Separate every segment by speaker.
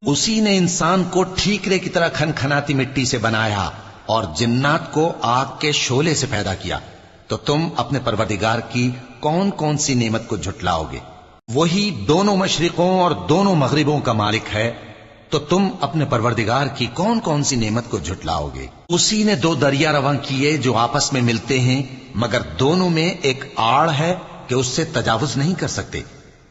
Speaker 1: اسی نے انسان کو ٹھیکرے کی طرح کھنکھناتی مٹی سے بنایا اور جنات کو آگ کے شعلے سے پیدا کیا، تو تم اپنے پروردگار کی کون کون سی نعمت کو جھٹلاؤ گے؟ وہی دونوں مشرقوں اور دونوں مغربوں کا مالک ہے، تو تم اپنے پروردگار کی کون کون سی نعمت کو جھٹلاؤ گے؟ اسی نے دو دریا رواں کیے جو آپس میں ملتے ہیں، مگر دونوں میں ایک آڑ ہے کہ اس سے تجاوز نہیں کر سکتے،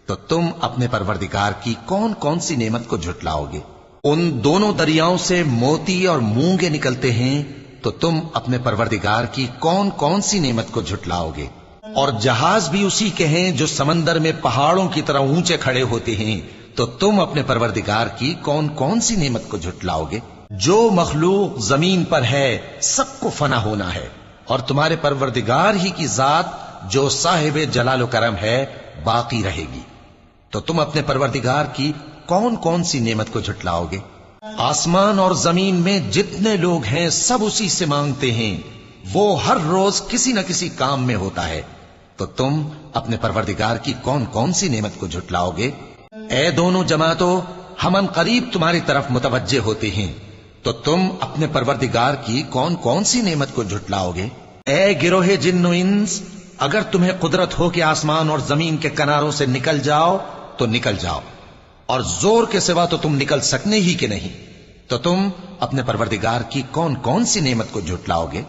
Speaker 1: تو تم اپنے پروردگار کی کون کون سی نعمت کو جھٹلاؤ گے؟ ان دونوں دریاؤں سے موتی اور مونگے نکلتے ہیں، تو تم اپنے پروردگار کی کون کون سی نعمت کو جھٹلاؤ گے؟ اور جہاز بھی اسی کے ہیں جو سمندر میں پہاڑوں کی طرح اونچے کھڑے ہوتے ہیں، تو تم اپنے پروردگار کی کون کون سی نعمت کو جھٹلاؤ گے؟ جو مخلوق زمین پر ہے سب کو فنا ہونا ہے، اور تمہارے پروردگار ہی کی ذات جو صاحب جلال و کرم ہے باقی رہے گی، تو تم اپنے پروردگار کی کون کون سی نعمت کو جھٹلاؤ گے؟ آسمان اور زمین میں جتنے لوگ ہیں سب اسی سے مانگتے ہیں، وہ ہر روز کسی نہ کسی کام میں ہوتا ہے، تو تم اپنے پروردگار کی کون کون سی نعمت کو جھٹلاؤ گے؟ اے دونوں جماعتوں، ہم ان قریب تمہاری طرف متوجہ ہوتے ہیں، تو تم اپنے پروردگار کی کون کون سی نعمت کو جھٹلاؤ گے؟ اے گروہ جن و انس، اگر تمہیں قدرت ہو کہ آسمان اور زمین کے کناروں سے نکل جاؤ تو نکل جاؤ، اور زور کے سوا تو تم نکل سکنے ہی کہ نہیں، تو تم اپنے پروردگار کی کون کون سی نعمت کو جھٹلاؤ گے؟